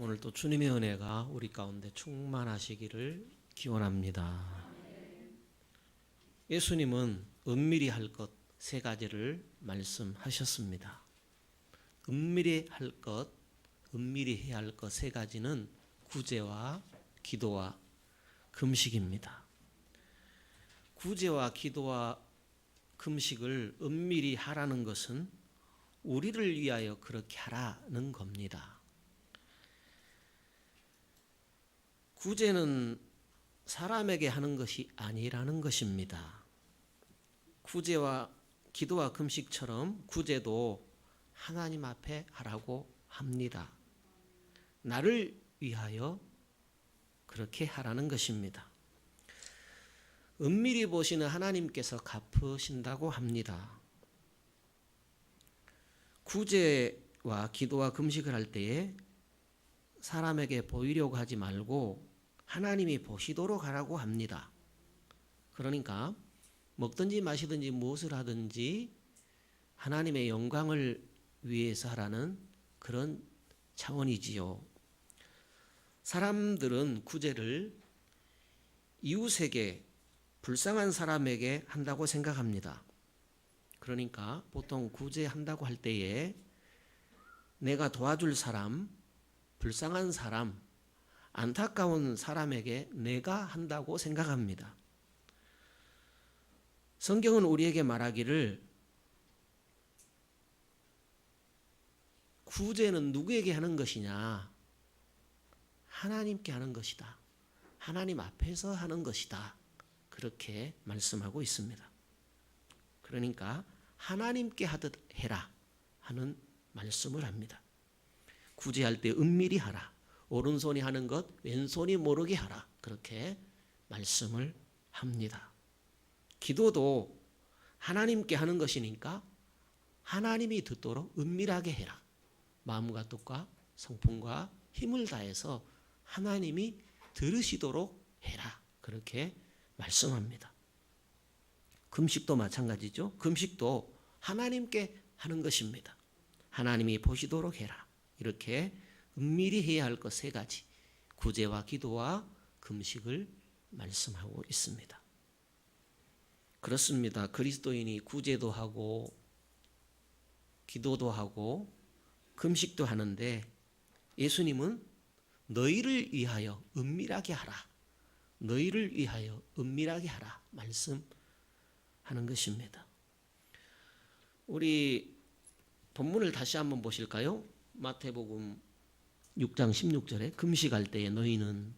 오늘도 주님의 은혜가 우리 가운데 충만하시기를 기원합니다. 예수님은 은밀히 할 것 세 가지를 말씀하셨습니다. 은밀히 할 것, 은밀히 해야 할 것 세 가지는 구제와 기도와 금식입니다. 구제와 기도와 금식을 은밀히 하라는 것은 우리를 위하여 그렇게 하라는 겁니다. 구제는 사람에게 하는 것이 아니라는 것입니다. 구제와 기도와 금식처럼 구제도 하나님 앞에 하라고 합니다. 나를 위하여 그렇게 하라는 것입니다. 은밀히 보시는 하나님께서 갚으신다고 합니다. 구제와 기도와 금식을 할 때에 사람에게 보이려고 하지 말고 하나님이 보시도록 하라고 합니다. 그러니까 먹든지 마시든지 무엇을 하든지 하나님의 영광을 위해서 하라는 그런 차원이지요. 사람들은 구제를 이웃에게, 불쌍한 사람에게 한다고 생각합니다. 그러니까 보통 구제한다고 할 때에 내가 도와줄 사람, 불쌍한 사람, 안타까운 사람에게 내가 한다고 생각합니다. 성경은 우리에게 말하기를 구제는 누구에게 하는 것이냐? 하나님께 하는 것이다. 하나님 앞에서 하는 것이다. 그렇게 말씀하고 있습니다. 그러니까 하나님께 하듯 해라 하는 말씀을 합니다. 구제할 때 은밀히 하라. 오른손이 하는 것 왼손이 모르게 하라. 그렇게 말씀을 합니다. 기도도 하나님께 하는 것이니까 하나님이 듣도록 은밀하게 해라. 마음과 뜻과 성품과 힘을 다해서 하나님이 들으시도록 해라. 그렇게 말씀합니다. 금식도 마찬가지죠. 금식도 하나님께 하는 것입니다. 하나님이 보시도록 해라. 이렇게 은밀히 해야 할 것 세 가지, 구제와 기도와 금식을 말씀하고 있습니다. 그렇습니다. 그리스도인이 구제도 하고 기도도 하고 금식도 하는데 예수님은 너희를 위하여 은밀하게 하라. 너희를 위하여 은밀하게 하라. 말씀하는 것입니다. 우리 본문을 다시 한번 보실까요? 마태복음 6장 16절에 금식할 때에 너희는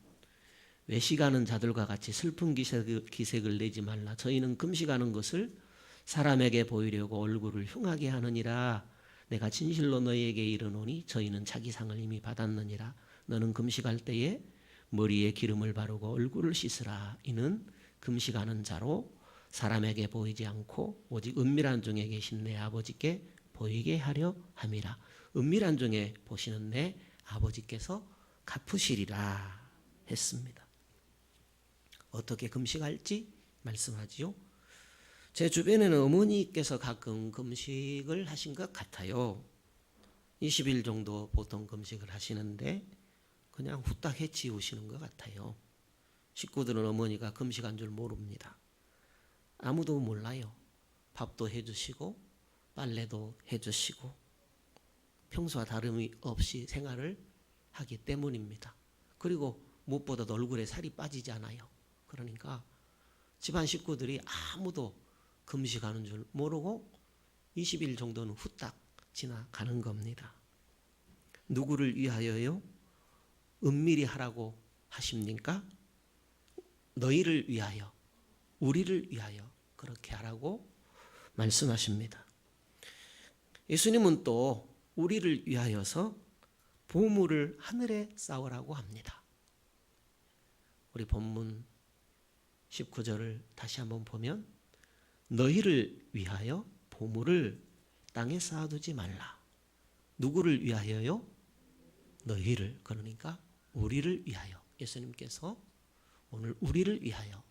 외식하는 자들과 같이 슬픈 기색을 내지 말라. 저희는 금식하는 것을 사람에게 보이려고 얼굴을 흉하게 하느니라. 내가 진실로 너희에게 이르노니 저희는 자기 상을 이미 받았느니라. 너는 금식할 때에 머리에 기름을 바르고 얼굴을 씻으라. 이는 금식하는 자로 사람에게 보이지 않고 오직 은밀한 중에 계신 내 아버지께 보이게 하려 함이라. 은밀한 중에 보시는 내 아버지께서 갚으시리라 했습니다. 어떻게 금식할지 말씀하지요. 제 주변에는 어머니께서 가끔 금식을 하신 것 같아요. 20일 정도 보통 금식을 하시는데 그냥 후딱 해치우시는 것 같아요. 식구들은 어머니가 금식한 줄 모릅니다. 아무도 몰라요. 밥도 해주시고 빨래도 해주시고 평소와 다름이 없이 생활을 하기 때문입니다. 그리고 무엇보다도 얼굴에 살이 빠지지 않아요. 그러니까 집안 식구들이 아무도 금식하는 줄 모르고 20일 정도는 후딱 지나가는 겁니다. 누구를 위하여요? 은밀히 하라고 하십니까? 너희를 위하여, 우리를 위하여 그렇게 하라고 말씀하십니다. 예수님은 또 우리를 위하여서 보물을 하늘에 쌓으라고 합니다. 우리 본문 19절을 다시 한번 보면 너희를 위하여 보물을 땅에 쌓아두지 말라. 누구를 위하여요? 너희를, 그러니까 우리를 위하여. 예수님께서 오늘 우리를 위하여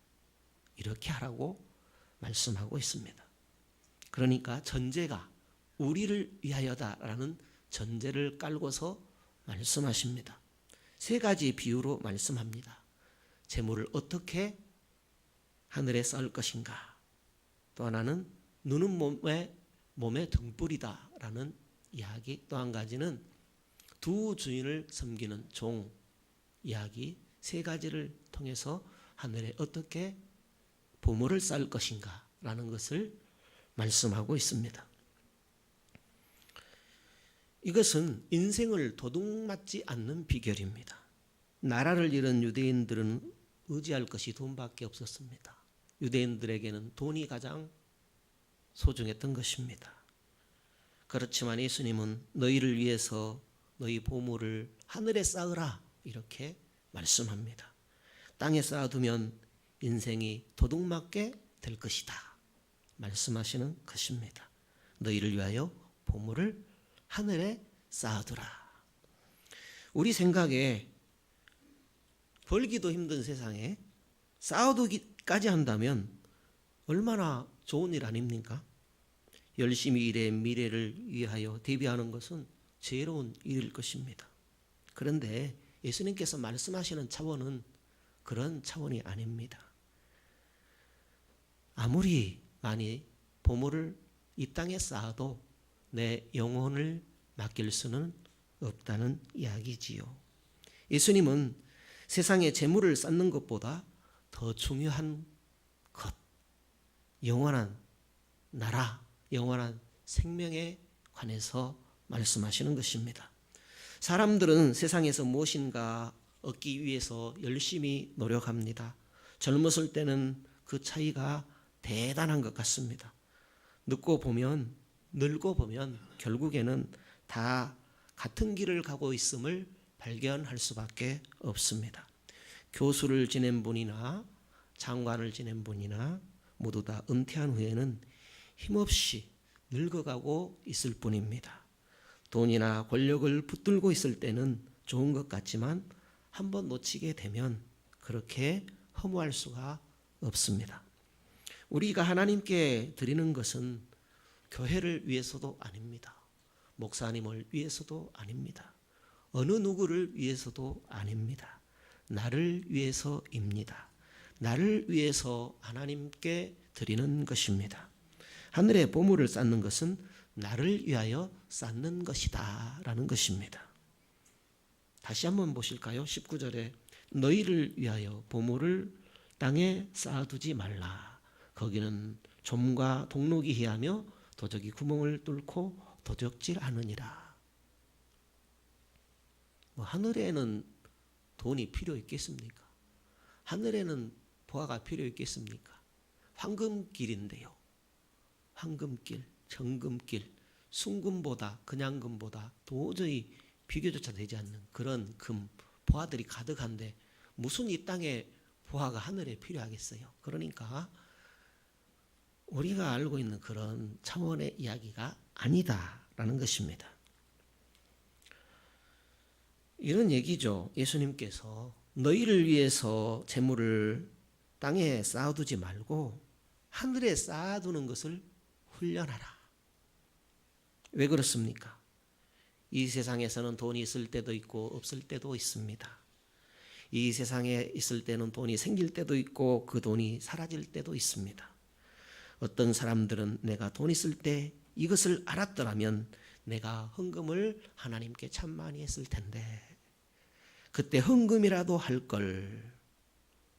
이렇게 하라고 말씀하고 있습니다. 그러니까 전제가 우리를 위하여다라는 전제를 깔고서 말씀하십니다. 세 가지 비유로 말씀합니다. 재물을 어떻게 하늘에 쌓을 것인가. 또 하나는 눈은 몸의 등불이다라는 이야기. 또 한 가지는 두 주인을 섬기는 종 이야기. 세 가지를 통해서 하늘에 어떻게 보물을 쌓을 것인가라는 것을 말씀하고 있습니다. 이것은 인생을 도둑맞지 않는 비결입니다. 나라를 잃은 유대인들은 의지할 것이 돈밖에 없었습니다. 유대인들에게는 돈이 가장 소중했던 것입니다. 그렇지만 예수님은 너희를 위해서 너희 보물을 하늘에 쌓으라 이렇게 말씀합니다. 땅에 쌓아두면 인생이 도둑맞게 될 것이다 말씀하시는 것입니다. 너희를 위하여 보물을 하늘에 쌓아두라. 우리 생각에 벌기도 힘든 세상에 쌓아두기까지 한다면 얼마나 좋은 일 아닙니까? 열심히 일해 미래를 위하여 대비하는 것은 지혜로운 일일 것입니다. 그런데 예수님께서 말씀하시는 차원은 그런 차원이 아닙니다. 아무리 많이 보물을 이 땅에 쌓아도 내 영혼을 맡길 수는 없다는 이야기지요. 예수님은 세상에 재물을 쌓는 것보다 더 중요한 것, 영원한 나라, 영원한 생명에 관해서 말씀하시는 것입니다. 사람들은 세상에서 무엇인가 얻기 위해서 열심히 노력합니다. 젊었을 때는 그 차이가 대단한 것 같습니다. 늙고 보면 결국에는 다 같은 길을 가고 있음을 발견할 수밖에 없습니다. 교수를 지낸 분이나 장관을 지낸 분이나 모두 다 은퇴한 후에는 힘없이 늙어가고 있을 뿐입니다. 돈이나 권력을 붙들고 있을 때는 좋은 것 같지만 한번 놓치게 되면 그렇게 허무할 수가 없습니다. 우리가 하나님께 드리는 것은 교회를 위해서도 아닙니다. 목사님을 위해서도 아닙니다. 어느 누구를 위해서도 아닙니다. 나를 위해서입니다. 나를 위해서 하나님께 드리는 것입니다. 하늘에 보물을 쌓는 것은 나를 위하여 쌓는 것이다 라는 것입니다. 다시 한번 보실까요? 19절에 너희를 위하여 보물을 땅에 쌓아두지 말라. 거기는 좀과 동록이 희하며 도적이 구멍을 뚫고 도적질하느니라. 하늘에는 돈이 필요 있겠습니까? 하늘에는 보화가 필요 있겠습니까? 황금길인데요. 황금길, 정금길, 순금보다 그냥 금보다 도저히 비교조차 되지 않는 그런 금, 보화들이 가득한데 무슨 이 땅에 보화가 하늘에 필요하겠어요? 그러니까 우리가 알고 있는 그런 차원의 이야기가 아니다라는 것입니다. 이런 얘기죠. 예수님께서 너희를 위해서 재물을 땅에 쌓아두지 말고 하늘에 쌓아두는 것을 훈련하라. 왜 그렇습니까? 이 세상에서는 돈이 있을 때도 있고 없을 때도 있습니다. 이 세상에 있을 때는 돈이 생길 때도 있고 그 돈이 사라질 때도 있습니다. 어떤 사람들은 내가 돈 있을 때 이것을 알았더라면 내가 헌금을 하나님께 참 많이 했을 텐데 그때 헌금이라도 할 걸.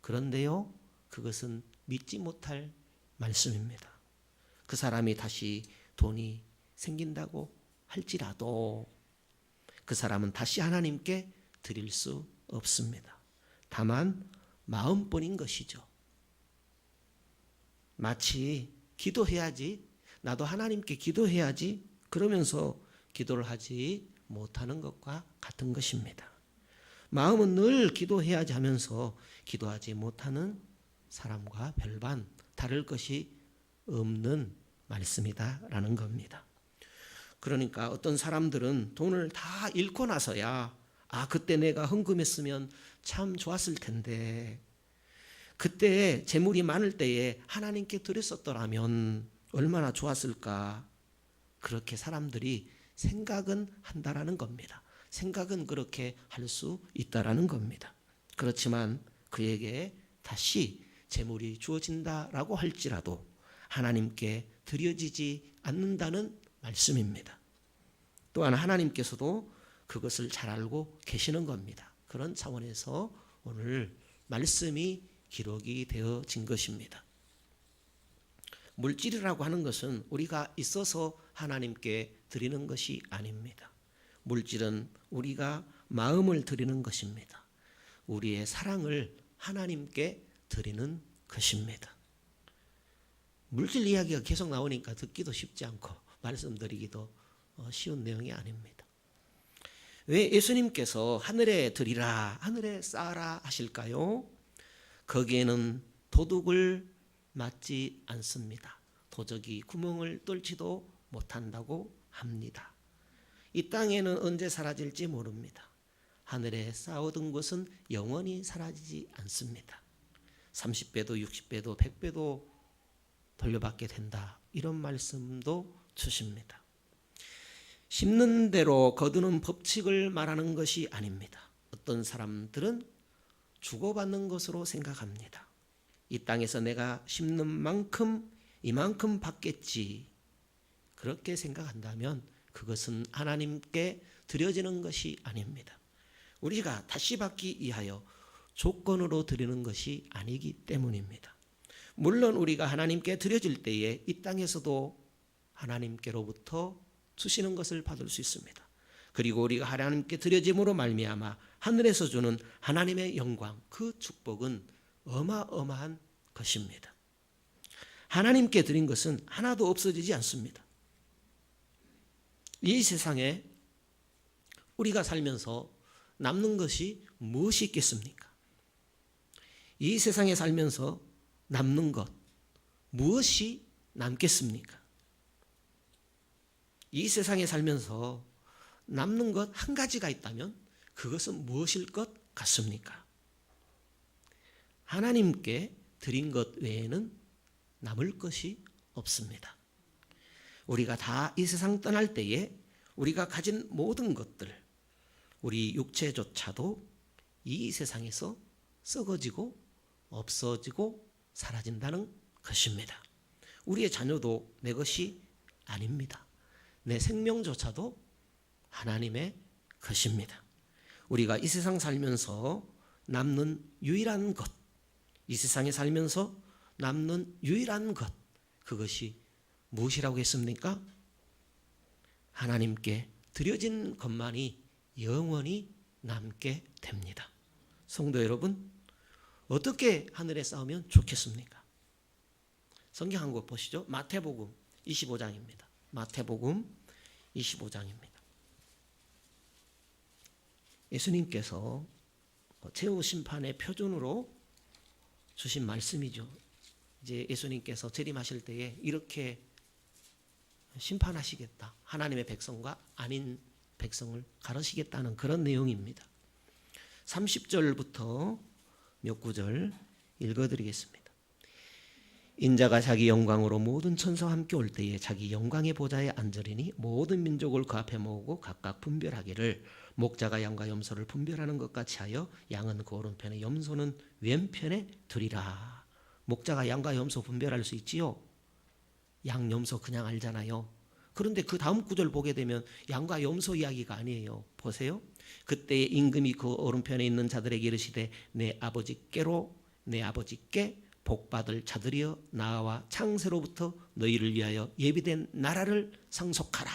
그런데요, 그것은 믿지 못할 말씀입니다. 그 사람이 다시 돈이 생긴다고 할지라도 그 사람은 다시 하나님께 드릴 수 없습니다. 다만 마음뿐인 것이죠. 마치 기도해야지, 나도 하나님께 기도해야지 그러면서 기도를 하지 못하는 것과 같은 것입니다. 마음은 늘 기도해야지 하면서 기도하지 못하는 사람과 별반 다를 것이 없는 말씀이다라는 겁니다. 그러니까 어떤 사람들은 돈을 다 잃고 나서야 그때 내가 헌금했으면 참 좋았을 텐데 그때 재물이 많을 때에 하나님께 드렸었더라면 얼마나 좋았을까 그렇게 사람들이 생각은 한다라는 겁니다. 생각은 그렇게 할 수 있다라는 겁니다. 그렇지만 그에게 다시 재물이 주어진다라고 할지라도 하나님께 드려지지 않는다는 말씀입니다. 또한 하나님께서도 그것을 잘 알고 계시는 겁니다. 그런 차원에서 오늘 말씀이 기록이 되어진 것입니다. 물질이라고 하는 것은 우리가 있어서 하나님께 드리는 것이 아닙니다. 물질은 우리가 마음을 드리는 것입니다. 우리의 사랑을 하나님께 드리는 것입니다. 물질 이야기가 계속 나오니까 듣기도 쉽지 않고 말씀드리기도 쉬운 내용이 아닙니다. 왜 예수님께서 하늘에 드리라, 하늘에 쌓아라 하실까요? 거기에는 도둑을 맞지 않습니다. 도적이 구멍을 뚫지도 못한다고 합니다. 이 땅에는 언제 사라질지 모릅니다. 하늘에 쌓아둔 것은 영원히 사라지지 않습니다. 30배도 60배도 100배도 돌려받게 된다. 이런 말씀도 주십니다. 심는 대로 거두는 법칙을 말하는 것이 아닙니다. 어떤 사람들은 주고받는 것으로 생각합니다. 이 땅에서 내가 심는 만큼 이만큼 받겠지. 그렇게 생각한다면 그것은 하나님께 드려지는 것이 아닙니다. 우리가 다시 받기 위하여 조건으로 드리는 것이 아니기 때문입니다. 물론 우리가 하나님께 드려질 때에 이 땅에서도 하나님께로부터 주시는 것을 받을 수 있습니다. 그리고 우리가 하나님께 드려짐으로 말미암아 하늘에서 주는 하나님의 영광, 그 축복은 어마어마한 것입니다. 하나님께 드린 것은 하나도 없어지지 않습니다. 이 세상에 우리가 살면서 남는 것이 무엇이 있겠습니까? 이 세상에 살면서 남는 것 무엇이 남겠습니까? 이 세상에 살면서 남는 것 한 가지가 있다면 그것은 무엇일 것 같습니까? 하나님께 드린 것 외에는 남을 것이 없습니다. 우리가 다 이 세상 떠날 때에 우리가 가진 모든 것들, 우리 육체조차도 이 세상에서 썩어지고 없어지고 사라진다는 것입니다. 우리의 자녀도 내 것이 아닙니다. 내 생명조차도 하나님의 것입니다. 우리가 이 세상 살면서 남는 유일한 것, 이 세상에 살면서 남는 유일한 것, 그것이 무엇이라고 했습니까? 하나님께 드려진 것만이 영원히 남게 됩니다. 성도 여러분, 어떻게 하늘에 쌓으면 좋겠습니까? 성경 한 곳 보시죠. 마태복음 25장입니다. 마태복음 25장입니다. 예수님께서 최후 심판의 표준으로 주신 말씀이죠. 이제 예수님께서 재림하실 때에 이렇게 심판하시겠다. 하나님의 백성과 아닌 백성을 가르시겠다는 그런 내용입니다. 30절부터 몇 구절 읽어드리겠습니다. 인자가 자기 영광으로 모든 천사와 함께 올 때에 자기 영광의 보좌에 앉으리니 모든 민족을 그 앞에 모으고 각각 분별하기를 목자가 양과 염소를 분별하는 것 같이 하여 양은 그 오른편에 염소는 왼편에 두리라. 목자가 양과 염소 분별할 수 있지요? 양, 염소 그냥 알잖아요. 그런데 그 다음 구절 보게 되면 양과 염소 이야기가 아니에요. 보세요. 그때 임금이 그 오른편에 있는 자들에게 이르시되 내 아버지께 복받을 자들이여 나와 창세로부터 너희를 위하여 예비된 나라를 상속하라.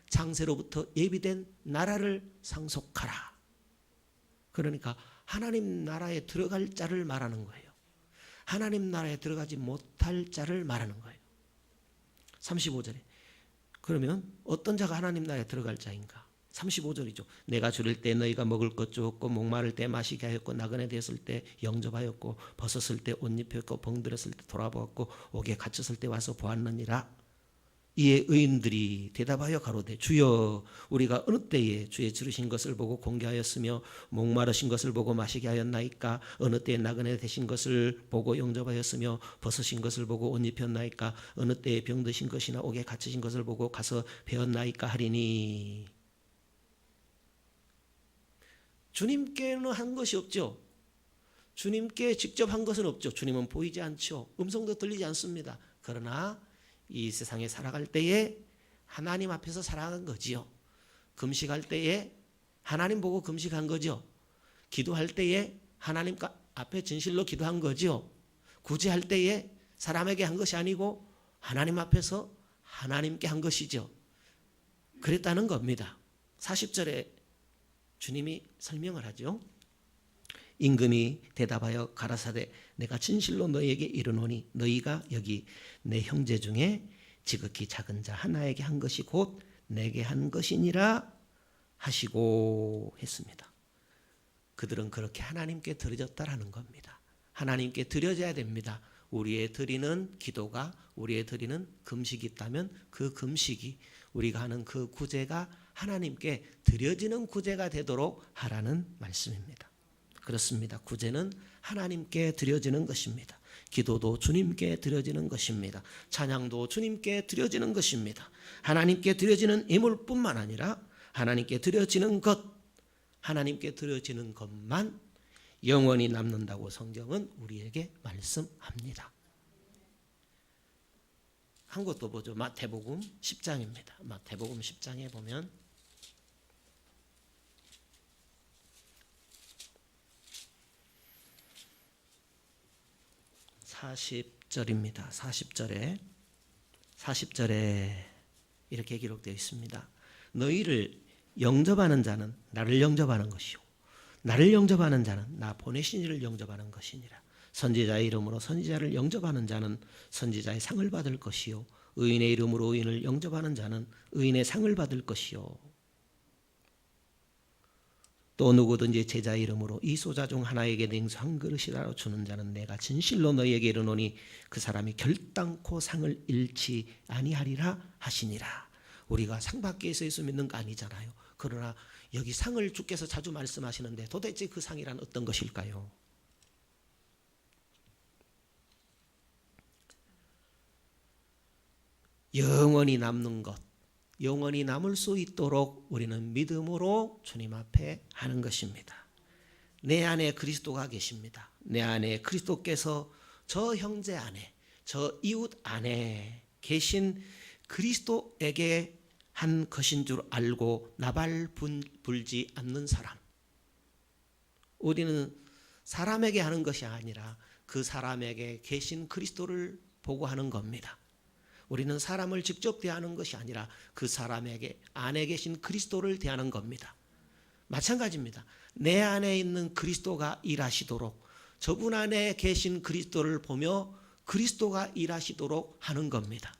창세로부터 예비된 나라를 상속하라. 그러니까 하나님 나라에 들어갈 자를 말하는 거예요. 하나님 나라에 들어가지 못할 자를 말하는 거예요. 35절에 그러면 어떤 자가 하나님 나라에 들어갈 자인가? 35절이죠. 내가 줄일 때 너희가 먹을 것 주었고 목마를 때 마시게 하였고 나그네 되었을 때 영접하였고 벗었을 때 옷 입혔고 병들었을 때 돌아보았고 옥에 갇혔을 때 와서 보았느니라. 이에 의인들이 대답하여 가로되 주여 우리가 어느 때에 주의 지르신 것을 보고 공개하였으며 목마르신 것을 보고 마시게 하였나이까? 어느 때에 나그네 되신 것을 보고 영접하였으며 벗으신 것을 보고 옷 입혔나이까? 어느 때에 병드신 것이나 옥에 갇히신 것을 보고 가서 배웠나이까 하리니. 주님께는 한 것이 없죠. 주님께 직접 한 것은 없죠. 주님은 보이지 않죠. 음성도 들리지 않습니다. 그러나 이 세상에 살아갈 때에 하나님 앞에서 살아간 거지요. 금식할 때에 하나님 보고 금식한 거죠. 기도할 때에 하나님 앞에 진실로 기도한 거죠. 구제할 때에 사람에게 한 것이 아니고 하나님 앞에서 하나님께 한 것이죠. 그랬다는 겁니다. 40절에 주님이 설명을 하죠. 임금이 대답하여 가라사대 내가 진실로 너희에게 이르노니 너희가 여기 내 형제 중에 지극히 작은 자 하나에게 한 것이 곧 내게 한 것이니라 하시고 했습니다. 그들은 그렇게 하나님께 드려졌다라는 겁니다. 하나님께 드려져야 됩니다. 우리의 드리는 기도가, 우리의 드리는 금식이 있다면 그 금식이, 우리가 하는 그 구제가 하나님께 드려지는 구제가 되도록 하라는 말씀입니다. 그렇습니다. 구제는 하나님께 드려지는 것입니다. 기도도 주님께 드려지는 것입니다. 찬양도 주님께 드려지는 것입니다. 하나님께 드려지는 예물뿐만 아니라 하나님께 드려지는 것, 하나님께 드려지는 것만 영원히 남는다고 성경은 우리에게 말씀합니다. 한 것도 보죠. 마태복음 10장입니다. 마태복음 10장에 보면 40절입니다. 40절에 이렇게 기록되어 있습니다. 너희를 영접하는 자는 나를 영접하는 것이요 나를 영접하는 자는 나 보내신 이를 영접하는 것이니라. 선지자의 이름으로 선지자를 영접하는 자는 선지자의 상을 받을 것이요 의인의 이름으로 의인을 영접하는 자는 의인의 상을 받을 것이요 또 누구든지 제자의 이름으로 이 소자 중 하나에게 냉수 한 그릇이라도 주는 자는 내가 진실로 너희에게 이르노니 그 사람이 결단코 상을 잃지 아니하리라 하시니라. 우리가 상 받기 위해서 예수 믿는 거 아니잖아요. 그러나 여기 상을 주께서 자주 말씀하시는데 도대체 그 상이란 어떤 것일까요? 영원히 남는 것, 영원히 남을 수 있도록 우리는 믿음으로 주님 앞에 하는 것입니다. 내 안에 그리스도가 계십니다. 내 안에 그리스도께서 저 형제 안에, 저 이웃 안에 계신 그리스도에게 한 것인 줄 알고 나발 불지 않는 사람. 우리는 사람에게 하는 것이 아니라 그 사람에게 계신 그리스도를 보고 하는 겁니다. 우리는 사람을 직접 대하는 것이 아니라 그 사람에게 안에 계신 그리스도를 대하는 겁니다. 마찬가지입니다. 내 안에 있는 그리스도가 일하시도록 저분 안에 계신 그리스도를 보며 그리스도가 일하시도록 하는 겁니다.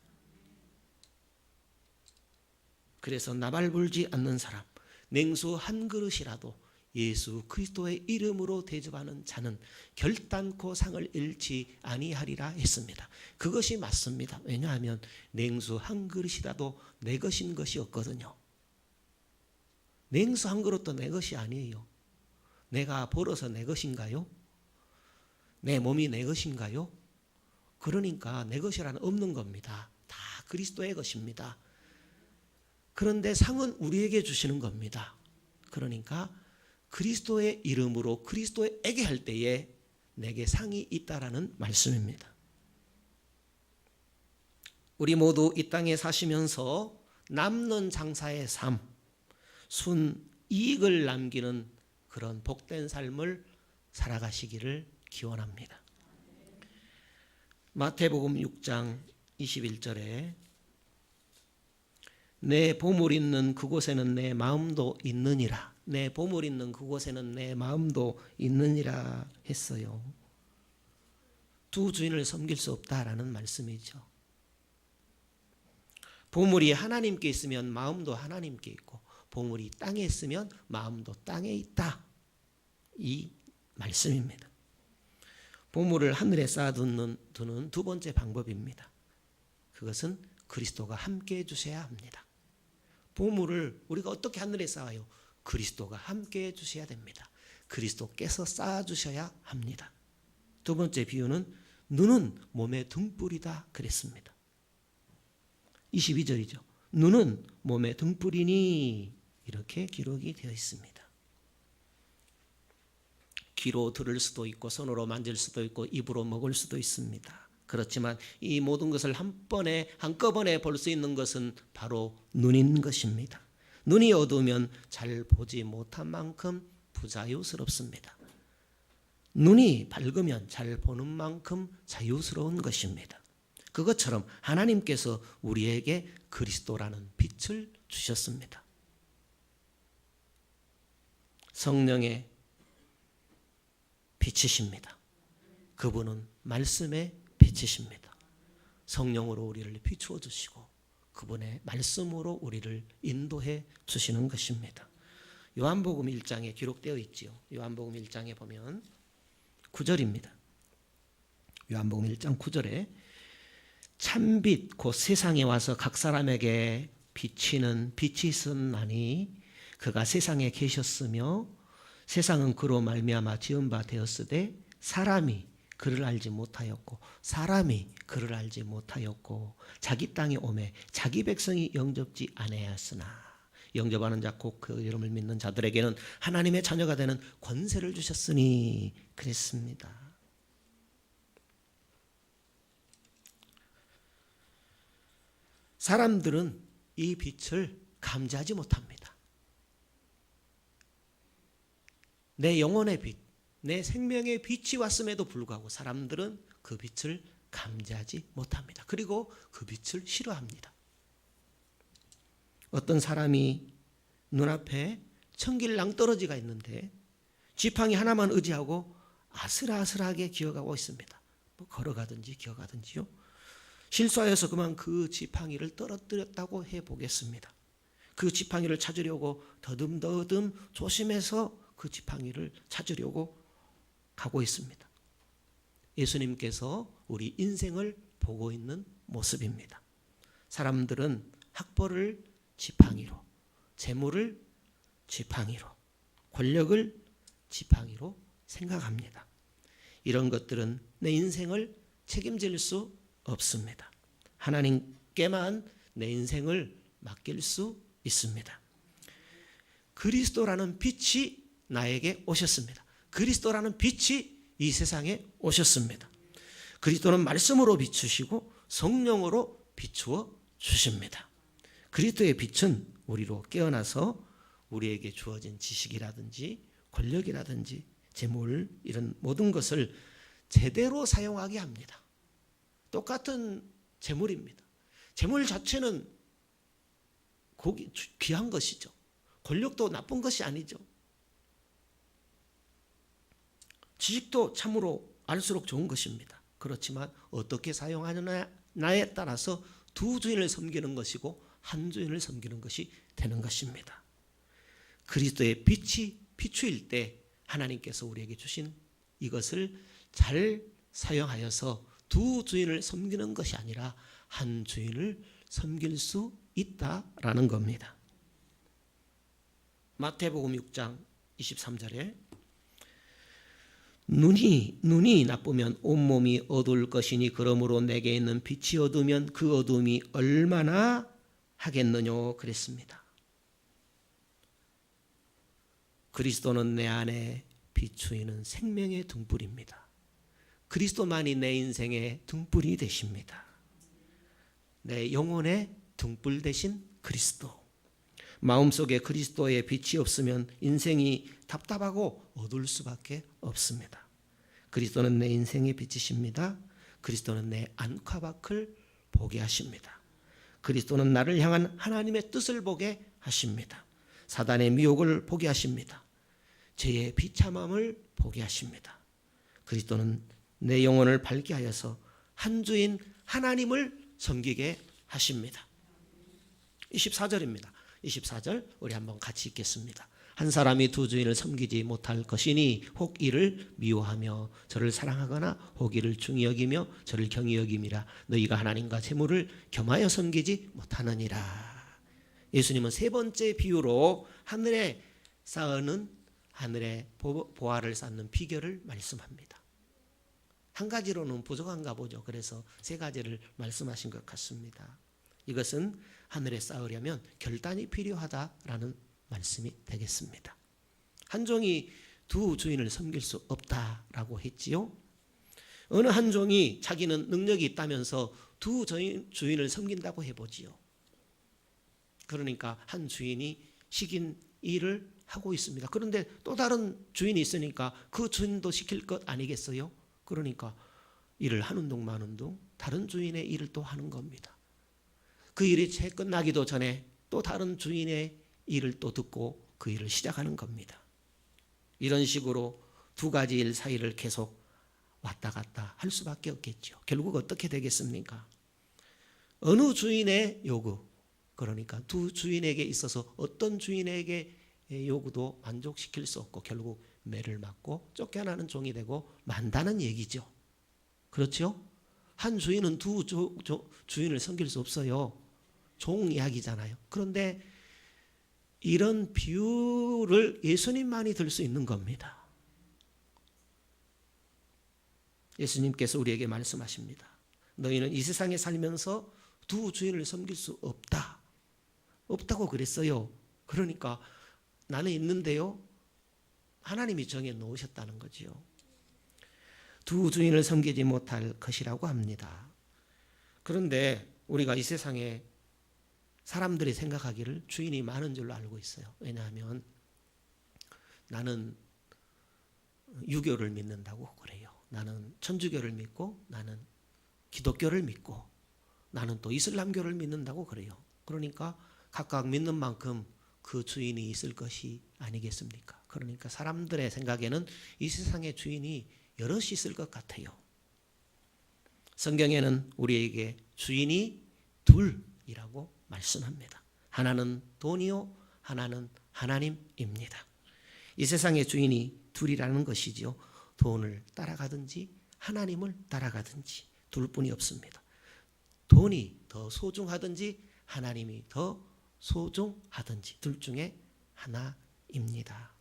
그래서 나발 불지 않는 사람, 냉수 한 그릇이라도 예수 그리스도의 이름으로 대접하는 자는 결단코 상을 잃지 아니하리라 했습니다. 그것이 맞습니다. 왜냐하면 냉수 한 그릇이라도 내 것인 것이 없거든요. 냉수 한 그릇도 내 것이 아니에요. 내가 벌어서 내 것인가요? 내 몸이 내 것인가요? 그러니까 내 것이라는 없는 겁니다. 다 그리스도의 것입니다. 그런데 상은 우리에게 주시는 겁니다. 그러니까 그리스도의 이름으로 그리스도에게 할 때에 내게 상이 있다라는 말씀입니다. 우리 모두 이 땅에 사시면서 남는 장사의 삶, 순이익을 남기는 그런 복된 삶을 살아가시기를 기원합니다. 마태복음 6장 21절에 내 보물 있는 그곳에는 내 마음도 있느니라. 내 보물 있는 그곳에는 내 마음도 있느니라 했어요. 두 주인을 섬길 수 없다라는 말씀이죠. 보물이 하나님께 있으면 마음도 하나님께 있고 보물이 땅에 있으면 마음도 땅에 있다. 이 말씀입니다. 보물을 하늘에 쌓아두는 두 번째 방법입니다. 그것은 그리스도가 함께 해주셔야 합니다. 보물을 우리가 어떻게 하늘에 쌓아요? 그리스도가 함께 해주셔야 됩니다. 그리스도께서 쌓아주셔야 합니다. 두 번째 비유는 눈은 몸의 등불이다 그랬습니다. 22절이죠. 눈은 몸의 등불이니 이렇게 기록이 되어 있습니다. 귀로 들을 수도 있고 손으로 만질 수도 있고 입으로 먹을 수도 있습니다. 그렇지만 이 모든 것을 한꺼번에 볼 수 있는 것은 바로 눈인 것입니다. 눈이 어두우면 잘 보지 못한 만큼 부자유스럽습니다. 눈이 밝으면 잘 보는 만큼 자유스러운 것입니다. 그것처럼 하나님께서 우리에게 그리스도라는 빛을 주셨습니다. 성령의 빛이십니다. 그분은 말씀의 빛이십니다. 성령으로 우리를 비추어 주시고 그분의 말씀으로 우리를 인도해 주시는 것입니다. 요한복음 1장에 기록되어 있지요. 요한복음 1장에 보면 9절입니다. 요한복음 1장 9절에 참빛 곧 세상에 와서 각 사람에게 비치는 빛이 있었나니 그가 세상에 계셨으며 세상은 그로 말미암아 지은 바 되었으되 사람이 그를 알지 못하였고 자기 땅에 오매 자기 백성이 영접지 아니하였으나 영접하는 자 곧 그 이름을 믿는 자들에게는 하나님의 자녀가 되는 권세를 주셨으니 그랬습니다. 사람들은 이 빛을 감지하지 못합니다. 내 영혼의 빛, 내 생명의 빛이 왔음에도 불구하고 사람들은 그 빛을 감지하지 못합니다. 그리고 그 빛을 싫어합니다. 어떤 사람이 눈앞에 천길 낭떠러지가 있는데 지팡이 하나만 의지하고 아슬아슬하게 기어가고 있습니다. 걸어가든지 기어가든지요. 실수하여서 그만 그 지팡이를 떨어뜨렸다고 해보겠습니다. 그 지팡이를 찾으려고 더듬더듬 조심해서 그 지팡이를 찾으려고 가고 있습니다. 예수님께서 우리 인생을 보고 있는 모습입니다. 사람들은 학벌을 지팡이로, 재물을 지팡이로, 권력을 지팡이로 생각합니다. 이런 것들은 내 인생을 책임질 수 없습니다. 하나님께만 내 인생을 맡길 수 있습니다. 그리스도라는 빛이 나에게 오셨습니다. 그리스도라는 빛이 이 세상에 오셨습니다. 그리스도는 말씀으로 비추시고 성령으로 비추어 주십니다. 그리스도의 빛은 우리로 깨어나서 우리에게 주어진 지식이라든지 권력이라든지 재물 이런 모든 것을 제대로 사용하게 합니다. 똑같은 재물입니다. 재물 자체는 귀한 것이죠. 권력도 나쁜 것이 아니죠. 지식도 참으로 알수록 좋은 것입니다. 그렇지만 어떻게 사용하느냐에 따라서 두 주인을 섬기는 것이고 한 주인을 섬기는 것이 되는 것입니다. 그리스도의 빛이 비추일 때 하나님께서 우리에게 주신 이것을 잘 사용하여서 두 주인을 섬기는 것이 아니라 한 주인을 섬길 수 있다라는 겁니다. 마태복음 6장 23절에 눈이 나쁘면 온몸이 어두울 것이니 그러므로 내게 있는 빛이 어두우면 그 어두움이 얼마나 하겠느냐 그랬습니다. 그리스도는 내 안에 비추이는 생명의 등불입니다. 그리스도만이 내 인생의 등불이 되십니다. 내 영혼의 등불 되신 그리스도. 마음속에 그리스도의 빛이 없으면 인생이 답답하고 어두울 수밖에 없습니다. 그리스도는 내 인생의 빛이십니다. 그리스도는 내 안팎을 보게 하십니다. 그리스도는 나를 향한 하나님의 뜻을 보게 하십니다. 사단의 미혹을 보게 하십니다. 죄의 비참함을 보게 하십니다. 그리스도는 내 영혼을 밝게 하여서 한 주인 하나님을 섬기게 하십니다. 24절입니다. 24절 우리 한번 같이 읽겠습니다. 한 사람이 두 주인을 섬기지 못할 것이니 혹 이를 미워하며 저를 사랑하거나 혹 이를 중히 여기며 저를 경히 여김이라. 너희가 하나님과 재물을 겸하여 섬기지 못하느니라. 예수님은 세 번째 비유로 하늘에 보화를 쌓는 비결을 말씀합니다. 한 가지로는 부족한가 보죠. 그래서 세 가지를 말씀하신 것 같습니다. 이것은 하늘에 쌓으려면 결단이 필요하다라는 말씀이 되겠습니다. 한 종이 두 주인을 섬길 수 없다라고 했지요. 어느 한 종이 자기는 능력이 있다면서 두 주인을 섬긴다고 해보지요. 그러니까 한 주인이 시킨 일을 하고 있습니다. 그런데 또 다른 주인이 있으니까 그 주인도 시킬 것 아니겠어요? 그러니까 일을 하는 동 마는 동 다른 주인의 일을 또 하는 겁니다. 그 일이 채 끝나기도 전에 또 다른 주인의 일을 또 듣고 그 일을 시작하는 겁니다. 이런 식으로 두 가지 일 사이를 계속 왔다 갔다 할 수밖에 없겠죠. 결국 어떻게 되겠습니까? 어느 주인의 요구, 그러니까 두 주인에게 있어서 어떤 주인에게 요구도 만족시킬 수 없고 결국 매를 맞고 쫓겨나는 종이 되고 만다는 얘기죠. 그렇죠? 한 주인은 두 주인을 섬길 수 없어요. 종 이야기잖아요. 그런데 이런 비유를 예수님만이 들 수 있는 겁니다. 예수님께서 우리에게 말씀하십니다. 너희는 이 세상에 살면서 두 주인을 섬길 수 없다. 없다고 그랬어요. 그러니까 나는 있는데요. 하나님이 정해 놓으셨다는 거지요. 두 주인을 섬기지 못할 것이라고 합니다. 그런데 우리가 이 세상에 사람들이 생각하기를 주인이 많은 줄로 알고 있어요. 왜냐하면 나는 유교를 믿는다고 그래요. 나는 천주교를 믿고 나는 기독교를 믿고 나는 또 이슬람교를 믿는다고 그래요. 그러니까 각각 믿는 만큼 그 주인이 있을 것이 아니겠습니까? 그러니까 사람들의 생각에는 이 세상의 주인이 여럿이 있을 것 같아요. 성경에는 우리에게 주인이 둘이라고 말씀합니다. 하나는 돈이요, 하나는 하나님입니다. 이 세상의 주인이 둘이라는 것이죠. 돈을 따라가든지 하나님을 따라가든지 둘 뿐이 없습니다. 돈이 더 소중하든지 하나님이 더 소중하든지 둘 중에 하나입니다.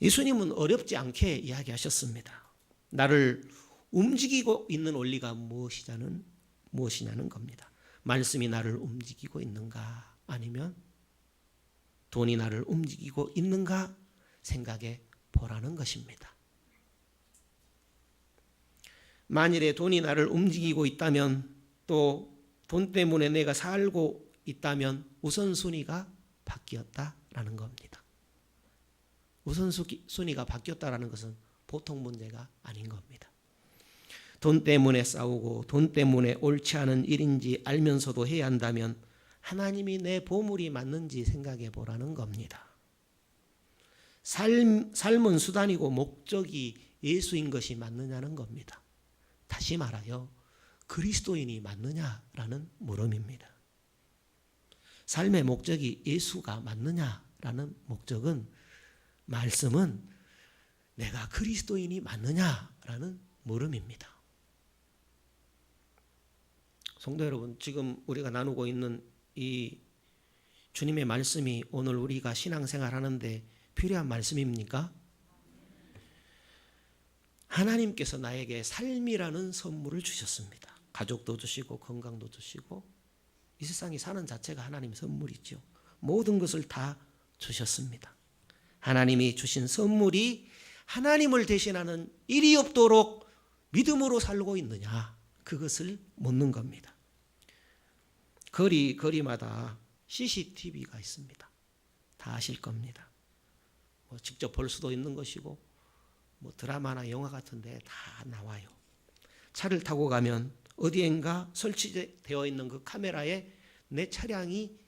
예수님은 어렵지 않게 이야기하셨습니다. 나를 움직이고 있는 원리가 무엇이냐는 겁니다. 말씀이 나를 움직이고 있는가 아니면 돈이 나를 움직이고 있는가 생각해 보라는 것입니다. 만일에 돈이 나를 움직이고 있다면 또 돈 때문에 내가 살고 있다면 우선순위가 바뀌었다라는 겁니다. 우선순위가 바뀌었다라는 것은 보통 문제가 아닌 겁니다. 돈 때문에 싸우고 돈 때문에 옳지 않은 일인지 알면서도 해야 한다면 하나님이 내 보물이 맞는지 생각해 보라는 겁니다. 삶은 수단이고 목적이 예수인 것이 맞느냐는 겁니다. 다시 말하여 그리스도인이 맞느냐라는 물음입니다. 삶의 목적이 예수가 맞느냐라는 목적은 말씀은 내가 그리스도인이 맞느냐라는 물음입니다. 성도 여러분, 지금 우리가 나누고 있는 이 주님의 말씀이 오늘 우리가 신앙생활 하는데 필요한 말씀입니까? 하나님께서 나에게 삶이라는 선물을 주셨습니다. 가족도 주시고 건강도 주시고 이 세상이 사는 자체가 하나님의 선물이죠. 모든 것을 다 주셨습니다. 하나님이 주신 선물이 하나님을 대신하는 일이 없도록 믿음으로 살고 있느냐, 그것을 묻는 겁니다. 거리마다 CCTV가 있습니다. 다 아실 겁니다. 직접 볼 수도 있는 것이고 드라마나 영화 같은 데 다 나와요. 차를 타고 가면 어디엔가 설치되어 있는 그 카메라에 내 차량이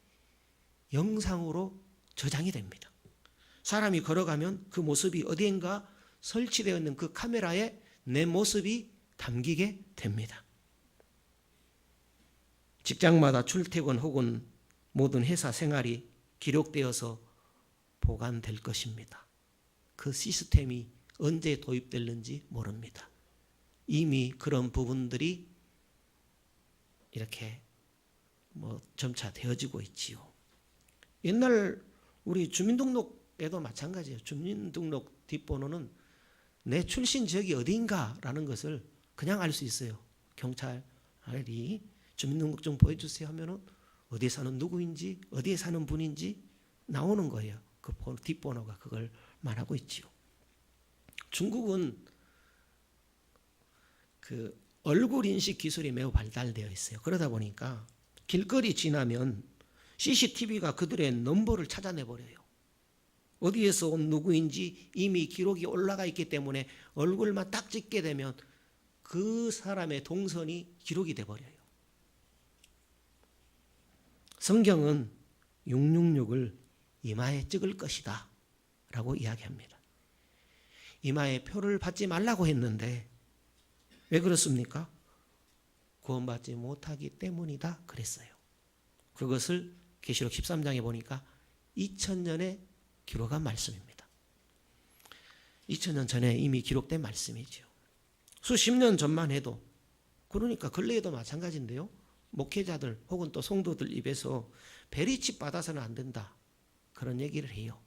영상으로 저장이 됩니다. 사람이 걸어가면 그 모습이 어디엔가 설치되어 있는 그 카메라에 내 모습이 담기게 됩니다. 직장마다 출퇴근 혹은 모든 회사 생활이 기록되어서 보관될 것입니다. 그 시스템이 언제 도입될는지 모릅니다. 이미 그런 부분들이 이렇게 점차 되어지고 있지요. 옛날 우리 주민등록에도 마찬가지예요. 주민등록 뒷번호는 내 출신 지역이 어디인가라는 것을 그냥 알 수 있어요. 경찰이 주민등록증 보여주세요 하면은 어디에 사는 누구인지 어디에 사는 분인지 나오는 거예요. 그 뒷번호가 그걸 말하고 있지요. 중국은 그 얼굴 인식 기술이 매우 발달되어 있어요. 그러다 보니까 길거리 지나면 CCTV가 그들의 넘버를 찾아내 버려요. 어디에서 온 누구인지 이미 기록이 올라가 있기 때문에 얼굴만 딱 찍게 되면 그 사람의 동선이 기록이 돼 버려요. 성경은 666을 이마에 찍을 것이다 라고 이야기합니다. 이마에 표를 받지 말라고 했는데 왜 그렇습니까? 구원받지 못하기 때문이다 그랬어요. 그것을 계시록 13장에 보니까 2000년에 기록한 말씀입니다. 2000년 전에 이미 기록된 말씀이죠. 수십 년 전만 해도, 그러니까 근래에도 마찬가지인데요. 목회자들 혹은 또 성도들 입에서 베리칩 받아서는 안 된다 그런 얘기를 해요.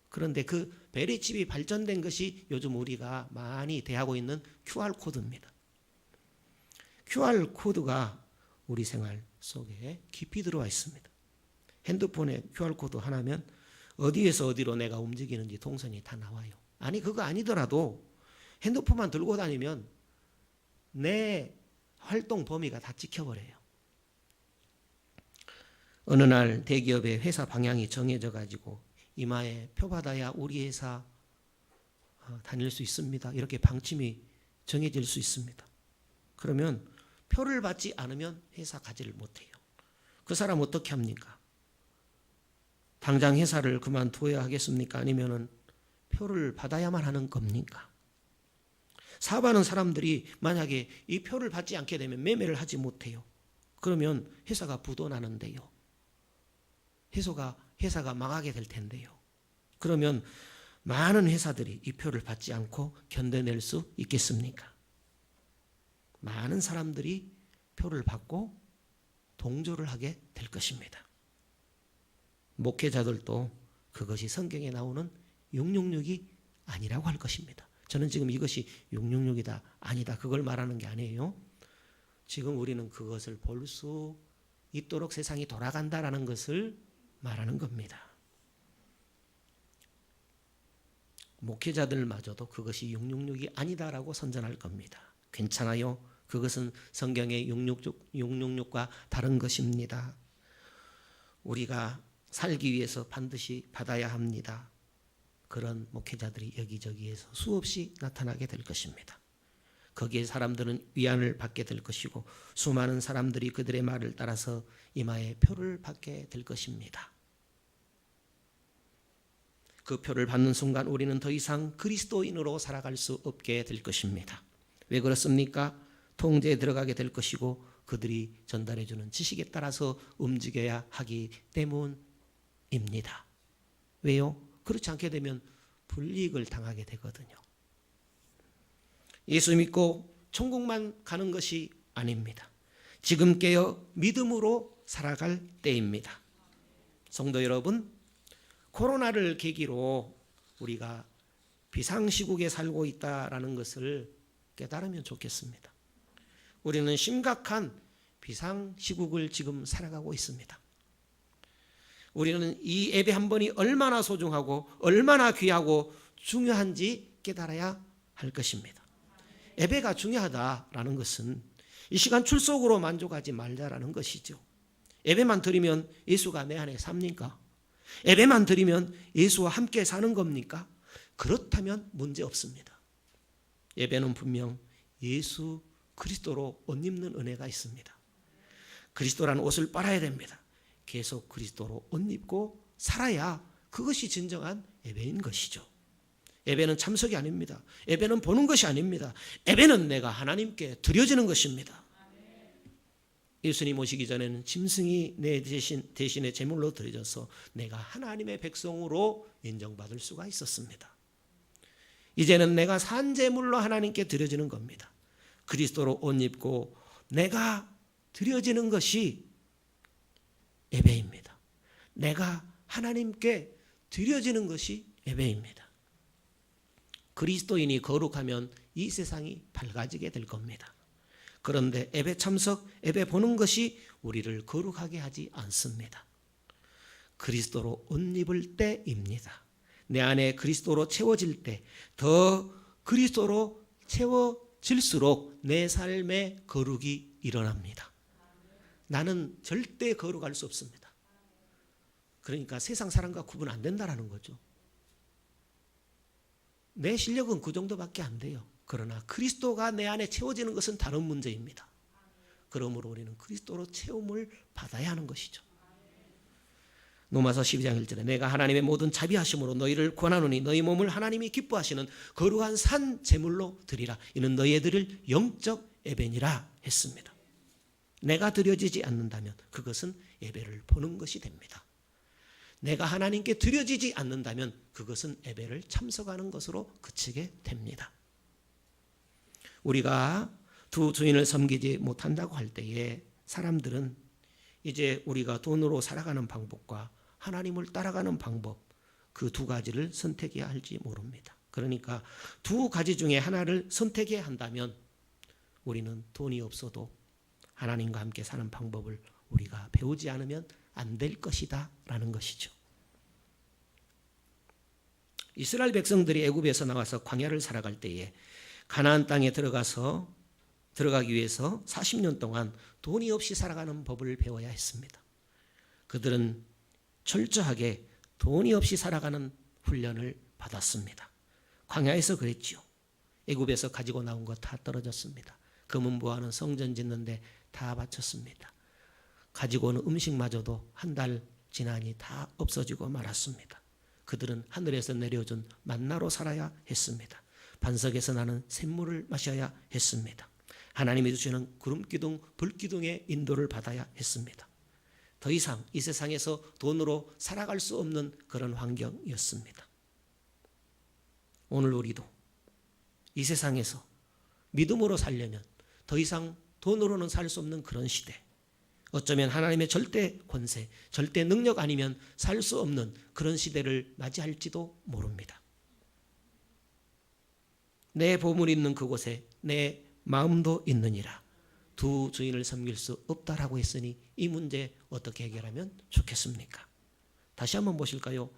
그런데 그 베리칩이 발전된 것이 요즘 우리가 많이 대하고 있는 QR코드입니다. QR코드가 우리 생활 속에 깊이 들어와 있습니다. 핸드폰에 QR코드 하나면 어디에서 어디로 내가 움직이는지 동선이 다 나와요. 아니 그거 아니더라도 핸드폰만 들고 다니면 내 활동 범위가 다 찍혀버려요. 어느 날 대기업의 회사 방향이 정해져 가지고 이마에 표 받아야 우리 회사 다닐 수 있습니다. 이렇게 방침이 정해질 수 있습니다. 그러면 표를 받지 않으면 회사 가지를 못해요. 그 사람 어떻게 합니까? 당장 회사를 그만둬야 하겠습니까? 아니면은 표를 받아야만 하는 겁니까? 사업하는 사람들이 만약에 이 표를 받지 않게 되면 매매를 하지 못해요. 그러면 회사가 부도나는데요. 회사가 망하게 될 텐데요. 그러면 많은 회사들이 이 표를 받지 않고 견뎌낼 수 있겠습니까? 많은 사람들이 표를 받고 동조를 하게 될 것입니다. 목회자들도 그것이 성경에 나오는 666이 아니라고 할 것입니다. 저는 지금 이것이 666이다 아니다 그걸 말하는 게 아니에요. 지금 우리는 그것을 볼 수 있도록 세상이 돌아간다라는 것을 말하는 겁니다. 목회자들마저도 그것이 666이 아니다라고 선전할 겁니다. 괜찮아요. 그것은 성경의 666과 다른 것입니다. 우리가 살기 위해서 반드시 받아야 합니다. 그런 목회자들이 여기저기에서 수없이 나타나게 될 것입니다. 거기에 사람들은 위안을 받게 될 것이고 수많은 사람들이 그들의 말을 따라서 이마에 표를 받게 될 것입니다. 그 표를 받는 순간 우리는 더 이상 그리스도인으로 살아갈 수 없게 될 것입니다. 왜 그렇습니까? 통제에 들어가게 될 것이고 그들이 전달해주는 지식에 따라서 움직여야 하기 때문입니다. 왜요? 그렇지 않게 되면 불이익을 당하게 되거든요. 예수 믿고 천국만 가는 것이 아닙니다. 지금 깨어 믿음으로 살아갈 때입니다. 성도 여러분, 코로나를 계기로 우리가 비상시국에 살고 있다는 것을 깨달으면 좋겠습니다. 우리는 심각한 비상시국을 지금 살아가고 있습니다. 우리는 이 예배 한 번이 얼마나 소중하고 얼마나 귀하고 중요한지 깨달아야 할 것입니다. 예배가 중요하다라는 것은 이 시간 출석으로 만족하지 말자라는 것이죠. 예배만 드리면 예수가 내 안에 삽니까? 예배만 드리면 예수와 함께 사는 겁니까? 그렇다면 문제 없습니다. 예배는 분명 예수 그리스도로 옷 입는 은혜가 있습니다. 그리스도라는 옷을 빨아야 됩니다. 계속 그리스도로 옷 입고 살아야 그것이 진정한 예배인 것이죠. 예배는 참석이 아닙니다. 예배는 보는 것이 아닙니다. 예배는 내가 하나님께 드려지는 것입니다. 예수님 오시기 전에는 짐승이 내 대신에 제물로 드려져서 내가 하나님의 백성으로 인정받을 수가 있었습니다. 이제는 내가 산 제물로 하나님께 드려지는 겁니다. 그리스도로 옷 입고 내가 드려지는 것이 예배입니다. 내가 하나님께 드려지는 것이 예배입니다. 그리스도인이 거룩하면 이 세상이 밝아지게 될 겁니다. 그런데 예배 참석, 예배 보는 것이 우리를 거룩하게 하지 않습니다. 그리스도로 옷 입을 때입니다. 내 안에 그리스도로 채워질 때 더 그리스도로 채워질수록 내 삶의 거룩이 일어납니다. 나는 절대 거룩할 수 없습니다. 그러니까 세상 사람과 구분 안 된다라는 거죠. 내 실력은 그 정도밖에 안 돼요. 그러나 그리스도가 내 안에 채워지는 것은 다른 문제입니다. 그러므로 우리는 그리스도로 채움을 받아야 하는 것이죠. 로마서 12장 1절에 내가 하나님의 모든 자비하심으로 너희를 권하노니 너희 몸을 하나님이 기뻐하시는 거룩한 산 제물로 드리라. 이는 너희의 드릴 영적 예배니라 했습니다. 내가 드려지지 않는다면 그것은 예배를 보는 것이 됩니다. 내가 하나님께 드려지지 않는다면 그것은 예배를 참석하는 것으로 그치게 됩니다. 우리가 두 주인을 섬기지 못한다고 할 때에 사람들은 이제 우리가 돈으로 살아가는 방법과 하나님을 따라가는 방법, 그 두 가지를 선택해야 할지 모릅니다. 그러니까 두 가지 중에 하나를 선택해야 한다면 우리는 돈이 없어도 하나님과 함께 사는 방법을 우리가 배우지 않으면 안 될 것이다 라는 것이죠. 이스라엘 백성들이 애굽에서 나와서 광야를 살아갈 때에 가나안 땅에 들어가기 위해서 40년 동안 돈이 없이 살아가는 법을 배워야 했습니다. 그들은 철저하게 돈이 없이 살아가는 훈련을 받았습니다. 광야에서 그랬죠. 애굽에서 가지고 나온 거 다 떨어졌습니다. 금은보화는 성전 짓는데 다 바쳤습니다. 가지고 오는 음식마저도 한 달 지나니 다 없어지고 말았습니다. 그들은 하늘에서 내려준 만나로 살아야 했습니다. 반석에서 나는 샘물을 마셔야 했습니다. 하나님이 주시는 구름기둥, 불기둥의 인도를 받아야 했습니다. 더 이상 이 세상에서 돈으로 살아갈 수 없는 그런 환경이었습니다. 오늘 우리도 이 세상에서 믿음으로 살려면 더 이상 돈으로는 살 수 없는 그런 시대, 어쩌면 하나님의 절대 권세, 절대 능력 아니면 살 수 없는 그런 시대를 맞이할지도 모릅니다. 내 보물이 있는 그곳에 내 마음도 있느니라. 두 주인을 섬길 수 없다라고 했으니 이 문제 어떻게 해결하면 좋겠습니까? 다시 한번 보실까요?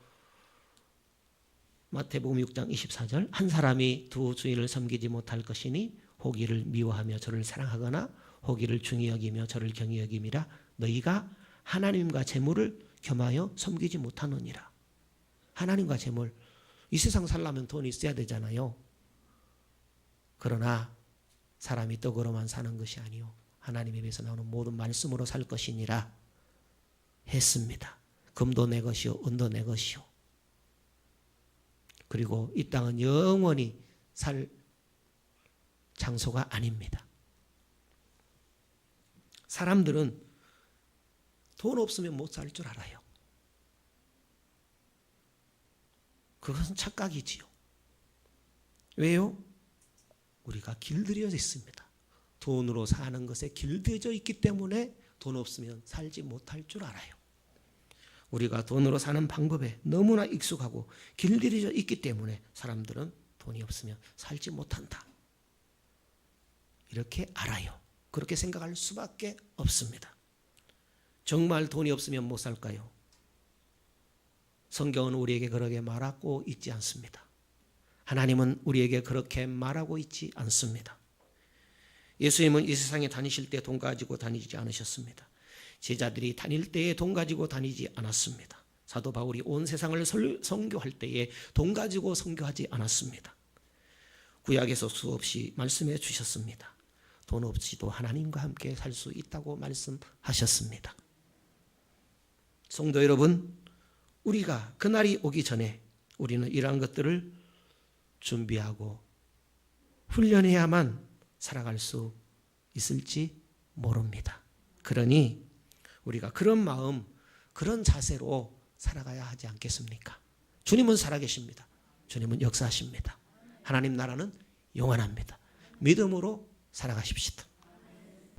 마태복음 6장 24절 한 사람이 두 주인을 섬기지 못할 것이니 호기를 미워하며 저를 사랑하거나 호기를 중히 여기며 저를 경히 여김이라. 너희가 하나님과 재물을 겸하여 섬기지 못하느니라. 하나님과 재물, 이 세상 살려면 돈이 있어야 되잖아요. 그러나 사람이 떡으로만 사는 것이 아니요 하나님의 입에서 나오는 모든 말씀으로 살 것이니라 했습니다. 금도 내 것이요 은도 내 것이요. 그리고 이 땅은 영원히 살 장소가 아닙니다. 사람들은 돈 없으면 못 살 줄 알아요. 그것은 착각이지요. 왜요? 우리가 길들여져 있습니다. 돈으로 사는 것에 길들여져 있기 때문에 돈 없으면 살지 못할 줄 알아요. 우리가 돈으로 사는 방법에 너무나 익숙하고 길들여져 있기 때문에 사람들은 돈이 없으면 살지 못한다. 이렇게 알아요. 그렇게 생각할 수밖에 없습니다. 정말 돈이 없으면 못 살까요? 성경은 우리에게 그렇게 말하고 있지 않습니다. 하나님은 우리에게 그렇게 말하고 있지 않습니다. 예수님은 이 세상에 다니실 때 돈 가지고 다니지 않으셨습니다. 제자들이 다닐 때에 돈 가지고 다니지 않았습니다. 사도 바울이 온 세상을 선교할 때에 돈 가지고 선교하지 않았습니다. 구약에서 수없이 말씀해 주셨습니다. 돈 없이도 하나님과 함께 살 수 있다고 말씀하셨습니다. 성도 여러분, 우리가 그날이 오기 전에 우리는 이러한 것들을 준비하고 훈련해야만 살아갈 수 있을지 모릅니다. 그러니 우리가 그런 마음, 그런 자세로 살아가야 하지 않겠습니까? 주님은 살아계십니다. 주님은 역사하십니다. 하나님 나라는 영원합니다. 믿음으로 살아가십시다.